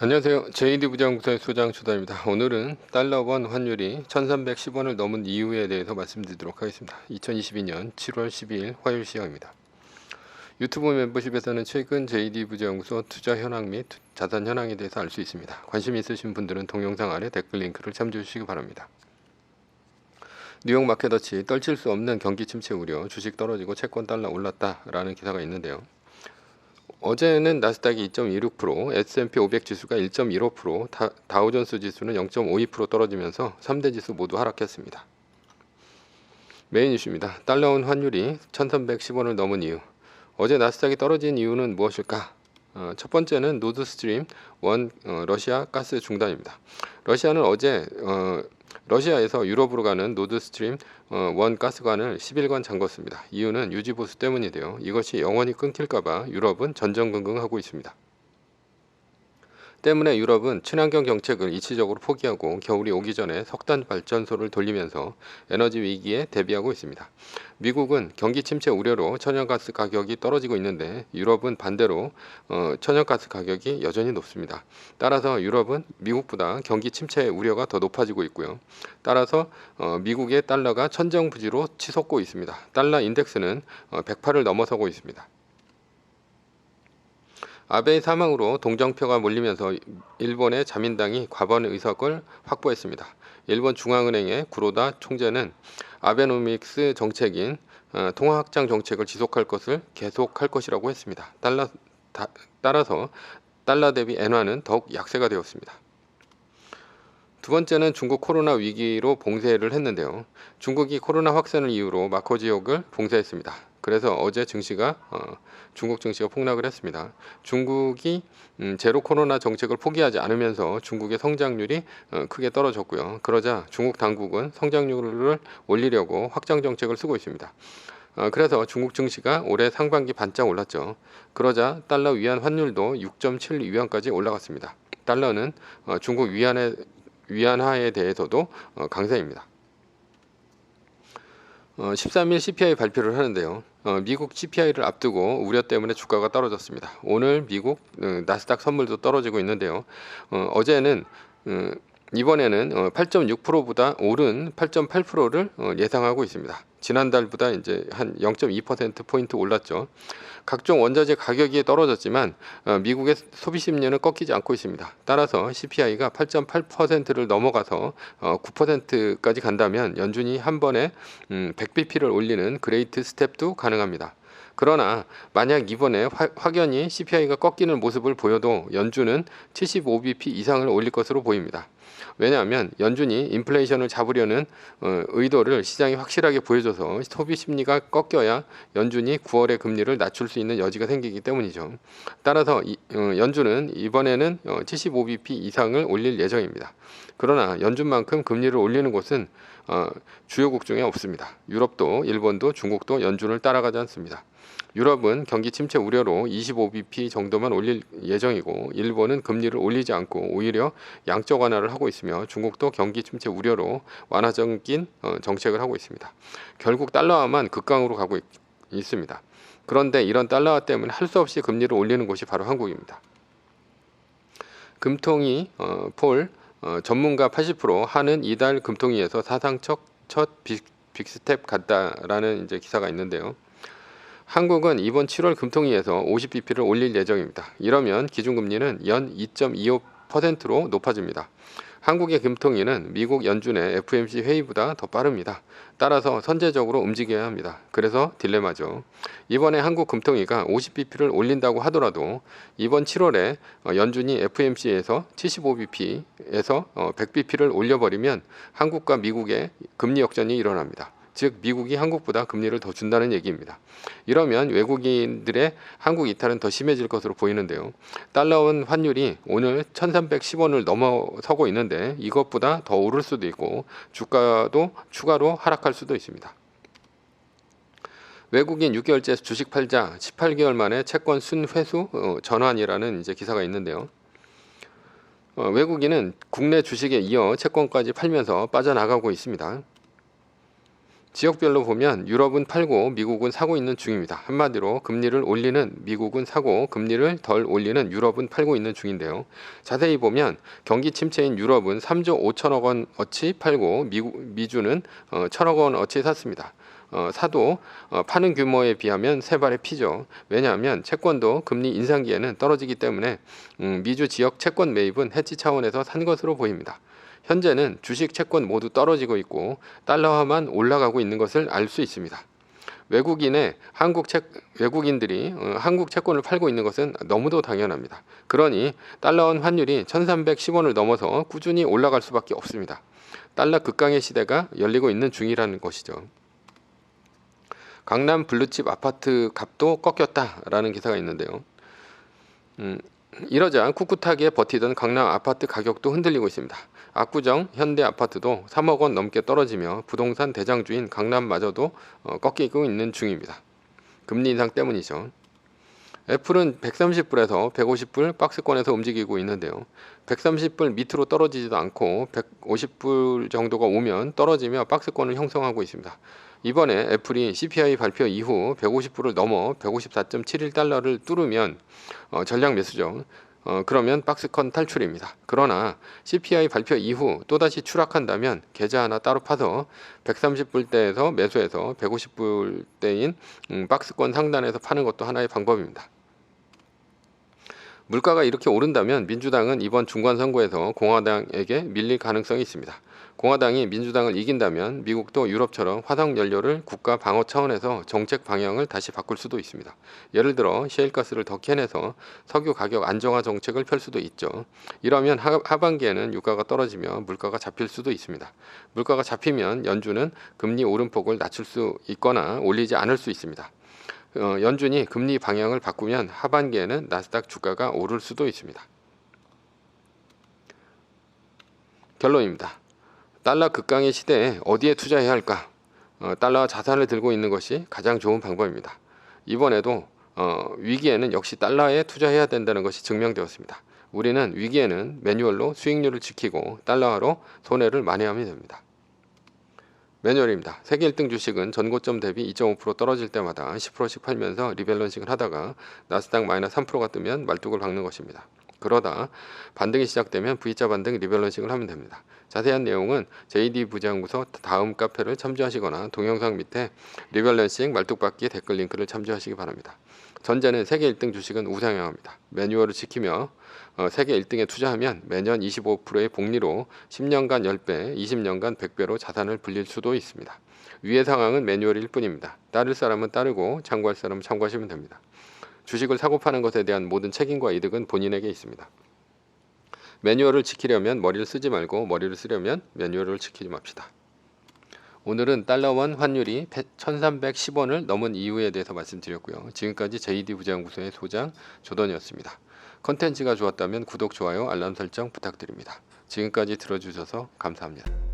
안녕하세요. JD부장구사의 소장 추다입니다. 오늘은 달러원 환율이 1310원을 넘은 이유에 대해서 말씀드리도록 하겠습니다. 2022년 7월 12일 화요일 시각입니다. 유튜브 멤버십에서는 최근 JD부장구소 투자 현황 및 자산 현황에 대해서 알 수 있습니다. 관심 있으신 분들은 동영상 아래 댓글 링크를 참조해 주시기 바랍니다. 뉴욕 마켓워치 떨칠 수 없는 경기 침체 우려, 주식 떨어지고 채권 달러 올랐다라는 기사가 있는데요. 어제는 나스닥이 2.26%, S&P 500 지수가 1.15%, 다우존스 지수는 0.52% 떨어지면서 3대 지수 모두 하락했습니다. 메인 이슈입니다. 달러원 환율이 1310원을 넘은 이유. 어제 나스닥이 떨어진 이유는 무엇일까? 첫 번째는 노드스트림 1 러시아 가스 중단입니다. 러시아는 어제 러시아에서 유럽으로 가는 노드스트림 1 가스관을 10일간 잠궜습니다. 이유는 유지보수 때문인데요. 이것이 영원히 끊길까봐 유럽은 전전긍긍하고 있습니다. 때문에 유럽은 친환경 정책을 이치적으로 포기하고 겨울이 오기 전에 석탄 발전소를 돌리면서 에너지 위기에 대비하고 있습니다. 미국은 경기 침체 우려로 천연가스 가격이 떨어지고 있는데 유럽은 반대로 천연가스 가격이 여전히 높습니다. 따라서 유럽은 미국보다 경기 침체 우려가 더 높아지고 있고요. 따라서 미국의 달러가 천정부지로 치솟고 있습니다. 달러 인덱스는 108을 넘어서고 있습니다. 아베의 사망으로 동정표가 몰리면서 일본의 자민당이 과반 의석을 확보했습니다. 일본 중앙은행의 구로다 총재는 아베노믹스 정책인 통화 확장 정책을 계속할 것이라고 했습니다. 따라서 달러 대비 엔화는 더욱 약세가 되었습니다. 두 번째는 중국 코로나 위기로 봉쇄를 했는데요. 중국이 코로나 확산을 이유로 마커 지역을 봉쇄했습니다. 그래서 어제 중국 증시가 폭락을 했습니다. 중국이 제로 코로나 정책을 포기하지 않으면서 중국의 성장률이 크게 떨어졌고요. 그러자 중국 당국은 성장률을 올리려고 확장 정책을 쓰고 있습니다. 그래서 중국 증시가 올해 상반기 반짝 올랐죠. 그러자 달러 위안 환율도 6.7위안까지 올라갔습니다. 달러는 중국 위안화에 대해서도 강세입니다. 13일 CPI 발표를 하는데요. 미국 CPI를 앞두고 우려 때문에 주가가 떨어졌습니다. 오늘 미국 나스닥 선물도 떨어지고 있는데요. 이번에는 8.6%보다 오른 8.8%를 예상하고 있습니다. 지난달보다 이제 한 0.2%포인트 올랐죠. 각종 원자재 가격이 떨어졌지만 미국의 소비 심리는 꺾이지 않고 있습니다. 따라서 CPI가 8.8%를 넘어가서 9%까지 간다면 연준이 한 번에 100bp를 올리는 그레이트 스텝도 가능합니다. 그러나 만약 이번에 확연히 CPI가 꺾이는 모습을 보여도 연준은 75bp 이상을 올릴 것으로 보입니다. 왜냐하면 연준이 인플레이션을 잡으려는 의도를 시장이 확실하게 보여줘서 소비 심리가 꺾여야 연준이 9월에 금리를 낮출 수 있는 여지가 생기기 때문이죠. 따라서 연준은 이번에는 75bp 이상을 올릴 예정입니다. 그러나 연준만큼 금리를 올리는 곳은 주요국 중에 없습니다. 유럽도 일본도 중국도 연준을 따라가지 않습니다. 유럽은 경기 침체 우려로 25bp 정도만 올릴 예정이고 일본은 금리를 올리지 않고 오히려 양적 완화를 하고 있으며 중국도 경기 침체 우려로 완화적인 정책을 하고 있습니다. 결국 달러화만 극강으로 가고 있습니다. 그런데 이런 달러화 때문에 할 수 없이 금리를 올리는 곳이 바로 한국입니다. 금통위 폴 전문가 80% 하는 이달 금통위에서 사상 첫 빅스텝 갔다라는 이제 기사가 있는데요. 한국은 이번 7월 금통위에서 50bp를 올릴 예정입니다. 이러면 기준금리는 연 2.25%로 높아집니다. 한국의 금통위는 미국 연준의 FOMC 회의보다 더 빠릅니다. 따라서 선제적으로 움직여야 합니다. 그래서 딜레마죠. 이번에 한국 금통위가 50bp를 올린다고 하더라도 이번 7월에 연준이 FOMC에서 75bp에서 100bp를 올려버리면 한국과 미국의 금리 역전이 일어납니다. 즉 미국이 한국보다 금리를 더 준다는 얘기입니다. 이러면 외국인들의 한국 이탈은 더 심해질 것으로 보이는데요. 달러원 환율이 오늘 1310원을 넘어서고 있는데 이것보다 더 오를 수도 있고 주가도 추가로 하락할 수도 있습니다. 외국인 6개월째 주식 팔자 18개월 만에 채권 순회수 전환이라는 이제 기사가 있는데요. 외국인은 국내 주식에 이어 채권까지 팔면서 빠져나가고 있습니다. 지역별로 보면 유럽은 팔고 미국은 사고 있는 중입니다. 한마디로 금리를 올리는 미국은 사고 금리를 덜 올리는 유럽은 팔고 있는 중인데요. 자세히 보면 경기 침체인 유럽은 3조 5천억 원어치 팔고 미주는 1천억 원어치 샀습니다. 사도 파는 규모에 비하면 세 발의 피죠. 왜냐하면 채권도 금리 인상기에는 떨어지기 때문에 미주 지역 채권 매입은 해지 차원에서 산 것으로 보입니다. 현재는 주식 채권 모두 떨어지고 있고 달러화만 올라가고 있는 것을 알 수 있습니다. 외국인들이 한국 채권을 팔고 있는 것은 너무도 당연합니다. 그러니 달러원 환율이 1310원을 넘어서 꾸준히 올라갈 수밖에 없습니다. 달러 급강의 시대가 열리고 있는 중이라는 것이죠. 강남 블루칩 아파트 값도 꺾였다라는 기사가 있는데요. 이러자 꿋꿋하게 버티던 강남 아파트 가격도 흔들리고 있습니다. 압구정 현대 아파트도 3억 원 넘게 떨어지며 부동산 대장주인 강남마저도 꺾이고 있는 중입니다. 금리 인상 때문이죠. 애플은 130불에서 150불 박스권에서 움직이고 있는데요. 130불 밑으로 떨어지지도 않고 150불 정도가 오면 떨어지며 박스권을 형성하고 있습니다. 이번에 애플이 CPI 발표 이후 150불을 넘어 154.71달러를 뚫으면 전략 매수죠. 그러면 박스권 탈출입니다. 그러나 CPI 발표 이후 또다시 추락한다면 계좌 하나 따로 파서 130불대에서 매수해서 150불대인 박스권 상단에서 파는 것도 하나의 방법입니다. 물가가 이렇게 오른다면 민주당은 이번 중간선거에서 공화당에게 밀릴 가능성이 있습니다. 공화당이 민주당을 이긴다면 미국도 유럽처럼 화석연료를 국가 방어 차원에서 정책 방향을 다시 바꿀 수도 있습니다. 예를 들어 셰일가스를 더 캐내서 석유 가격 안정화 정책을 펼 수도 있죠. 이러면 하반기에는 유가가 떨어지며 물가가 잡힐 수도 있습니다. 물가가 잡히면 연준은 금리 오름폭을 낮출 수 있거나 올리지 않을 수 있습니다. 연준이 금리 방향을 바꾸면 하반기에는 나스닥 주가가 오를 수도 있습니다. 결론입니다. 달러 급강의 시대에 어디에 투자해야 할까? 달러와 자산을 들고 있는 것이 가장 좋은 방법입니다. 이번에도 위기에는 역시 달러에 투자해야 된다는 것이 증명되었습니다. 우리는 위기에는 매뉴얼로 수익률을 지키고 달러화로 손해를 만회하면 됩니다. 매뉴얼입니다. 세계 1등 주식은 전고점 대비 2.5% 떨어질 때마다 10%씩 팔면서 리밸런싱을 하다가 나스닥 마이너스 3%가 뜨면 말뚝을 박는 것입니다. 그러다 반등이 시작되면 V자 반등 리밸런싱을 하면 됩니다. 자세한 내용은 JD 부장연구소 다음 카페를 참조하시거나 동영상 밑에 리밸런싱 말뚝박기 댓글 링크를 참조하시기 바랍니다. 전제는 세계 1등 주식은 우상향합니다. 매뉴얼을 지키며 세계 1등에 투자하면 매년 25%의 복리로 10년간 10배, 20년간 100배로 자산을 불릴 수도 있습니다. 위의 상황은 매뉴얼일 뿐입니다. 따를 사람은 따르고 참고할 사람은 참고하시면 됩니다. 주식을 사고 파는 것에 대한 모든 책임과 이득은 본인에게 있습니다. 매뉴얼을 지키려면 머리를 쓰지 말고 머리를 쓰려면 매뉴얼을 지키지 맙시다. 오늘은 달러원 환율이 1310원을 넘은 이유에 대해서 말씀드렸고요. 지금까지 JD 부자연구소의 소장 조던이었습니다. 컨텐츠가 좋았다면 구독, 좋아요, 알람 설정 부탁드립니다. 지금까지 들어주셔서 감사합니다.